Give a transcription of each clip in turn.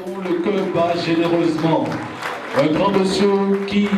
Le cœur bat généreusement. Un grand monsieur qui,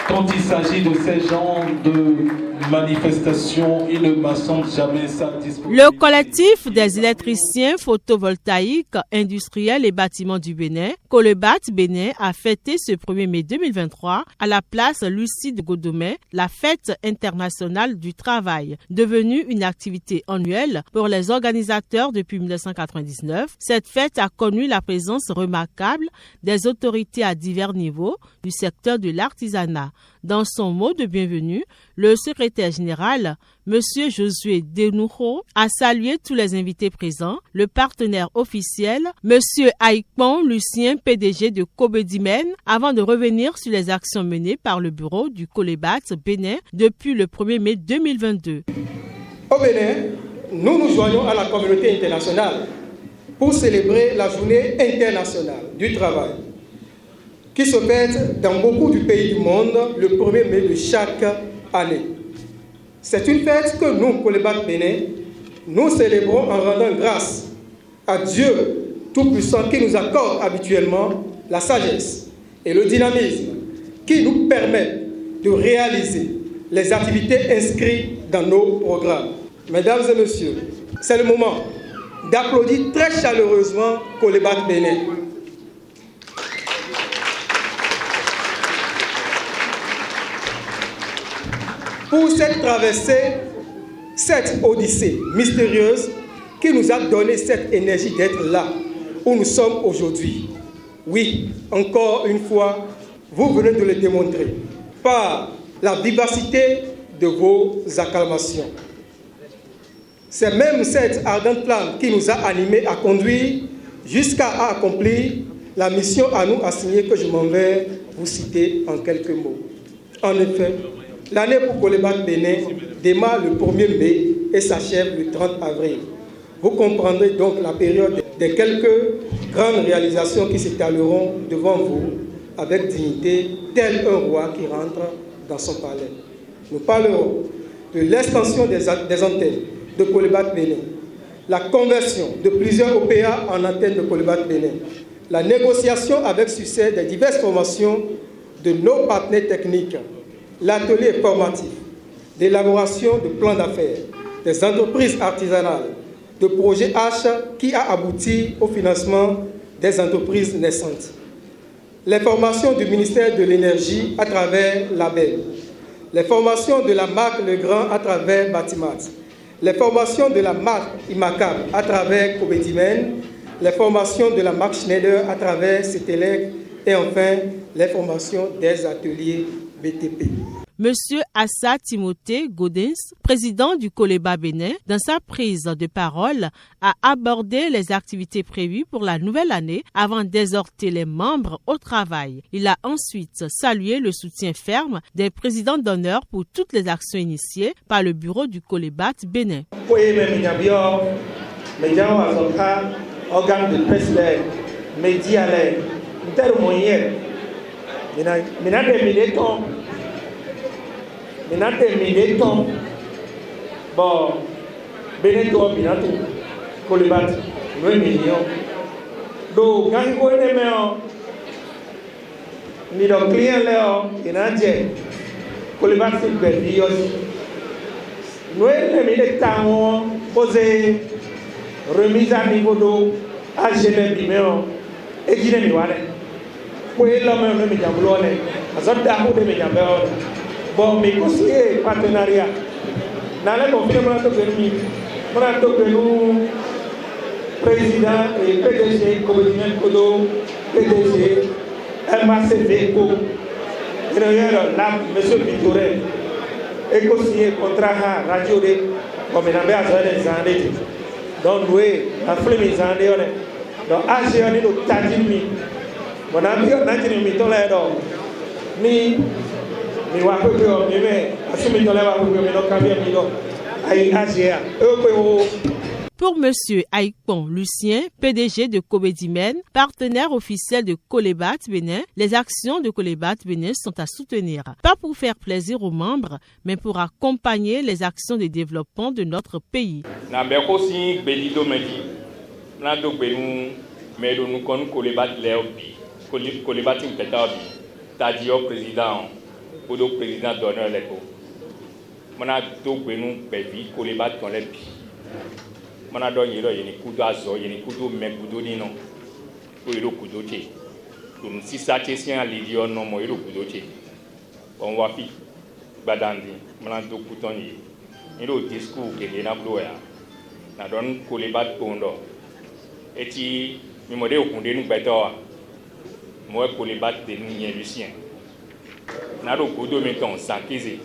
quand il s'agit de ces genres de manifestations, il ne m'assente jamais sa disponibilité. Le collectif des électriciens photovoltaïques, industriels et bâtiments du Bénin, Colebat Bénin, a fêté ce 1er mai 2023 à la place Lucide Godomé la fête internationale du travail. Devenue une activité annuelle pour les organisateurs depuis 1999, cette fête a connu la présence remarquable des autorités à divers niveaux du secteur de l'artisanat. Dans son mot de bienvenue, le secrétaire général, M. Josué Denouho, a salué tous les invités présents, le partenaire officiel, M. Aikpon Lucien, PDG de Kobedimen, avant de revenir sur les actions menées par le bureau du Colebat Bénin depuis le 1er mai 2022. Au Bénin, nous nous joignons à la communauté internationale pour célébrer la journée internationale du travail, qui se fête dans beaucoup de pays du monde le 1er mai de chaque année. C'est une fête que nous, Colebat Bénin, nous célébrons en rendant grâce à Dieu Tout-Puissant qui nous accorde habituellement la sagesse et le dynamisme qui nous permettent de réaliser les activités inscrites dans nos programmes. Mesdames et messieurs, c'est le moment d'applaudir très chaleureusement Colebat Bénin. Pour cette traversée, cette odyssée mystérieuse qui nous a donné cette énergie d'être là où nous sommes aujourd'hui. Oui, encore une fois, vous venez de le démontrer par la vivacité de vos acclamations. C'est même cette ardente flamme qui nous a animés à conduire jusqu'à accomplir la mission à nous assignée que je m'en vais vous citer en quelques mots. En effet, l'année pour Colebat Bénin démarre le 1er mai et s'achève le 30 avril. Vous comprendrez donc la période des quelques grandes réalisations qui s'étaleront devant vous avec dignité, tel un roi qui rentre dans son palais. Nous parlerons de l'extension des antennes de Colebat Bénin, la conversion de plusieurs OPA en antennes de Colebat Bénin, la négociation avec succès des diverses formations de nos partenaires techniques, l'atelier formatif, l'élaboration de plans d'affaires, des entreprises artisanales, de projets H qui a abouti au financement des entreprises naissantes, les formations du ministère de l'Énergie à travers l'ABEL, les formations de la marque Legrand à travers Batimat, les formations de la marque Imacab à travers Kobedimen, les formations de la marque Schneider à travers CETELEC et enfin les formations des ateliers BTP. Monsieur Assa Timothée Godins, président du Colebat Bénin, dans sa prise de parole, a abordé les activités prévues pour la nouvelle année avant d'exhorter les membres au travail. Il a ensuite salué le soutien ferme des présidents d'honneur pour toutes les actions initiées par le bureau du Colebat Bénin. Organe de presse, médias, Minato, bon, Beneto, Minato, Colebat, 9 millions. Donc, quand vous avez mis le client là, il y a un Colebat, c'est bien. Nous avons mis le temps posé, remise à niveau d'eau, à gérer l'immédiat, et qui n'est pas là. Pour l'homme, on est mis à boulot, à ce temps, on est mis à boulot. Bon, mais aussi partenariat. Dans la conférence de nous, président et PDG, Kobedimen Kodo, PDG, MACV, là, M. Pitoré, et aussi contrat radio de comme il avait à des années. Donc, nous, la flemme des années, donc, agir nous tadimi. Mon ami, on a dit, nous mettons là, ni. Pour M. Aikpon Lucien, PDG de Kobedimen, partenaire officiel de Colebat Bénin, les actions de Colebat Bénin sont à soutenir. Pas pour faire plaisir aux membres, mais pour accompagner les actions de développement de notre pays. mais nous connaissons que les bâtiments que les bâtiments t'as dit au président ou au président d'honneur les go. Mana do gbenu bevi que les bâtiments les bi. Mana do yelo yeni kudo azo yeni kudo me kudo ni no. Ko yelo kudo te. Dum si sa te si an lidio no mo yelo kudo te. On va fi badandi mana do kutoni. Yelo discours ke na blo ya. Na don ko les bâtiments eti mi mode okunde nu gbetawa mo ko le bat de nu yen lucien na do ko do mi ton sankize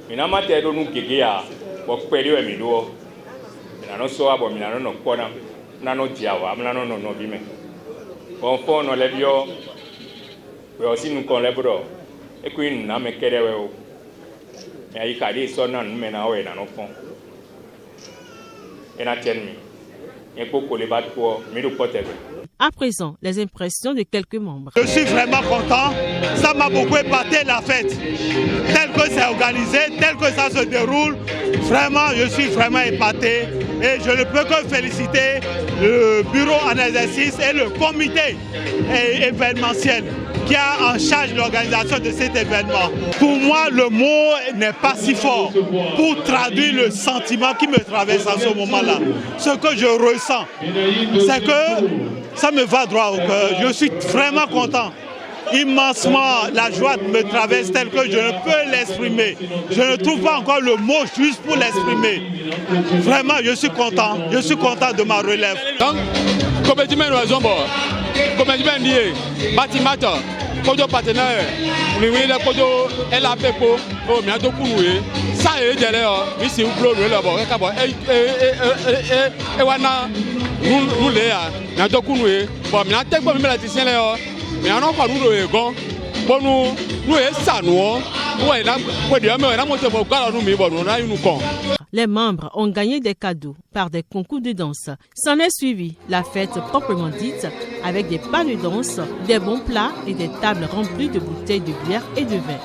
mi na mate do nu gege ya bo pele we mi do mi na no so abo mi na no kona na no diawa mi na no bi me bon fo no le bio we o sinu kon le bro e ku inu na me kere we o mi ayi ka de so na nu me na we na no fon e na ten mi À présent, les impressions de quelques membres. Je suis vraiment content. Ça m'a beaucoup épaté la fête. Tel que c'est organisé, tel que ça se déroule, vraiment, je suis vraiment épaté. Et je ne peux que féliciter le bureau en exercice et le comité événementiel qui a en charge l'organisation de cet événement. Pour moi, le mot n'est pas si fort pour traduire le sentiment qui me traverse à ce moment-là. Ce que je ressens, c'est que ça me va droit au cœur. Je suis vraiment content. Immensement, la joie me traverse telle que je ne peux l'exprimer. Je ne trouve pas encore le mot juste pour l'exprimer. Vraiment, je suis content de ma relève. Donc, kodo partenaire ni wi le kodo ela pepo o mi ado kunu e sa e jele o mi si ublo lo le bo ka bo e wana nu le ya na ado kunu e bo mi na tegbo mi mele ti sin le o mi na no kwa nu lo e gan bonu nu e sanu o wo e na ko de me na mo te bo galo nu mi bo nu na inu kon. Les membres ont gagné des cadeaux par des concours de danse. S'en est suivi la fête proprement dite avec des pas de danse, des bons plats et des tables remplies de bouteilles de bière et de vin.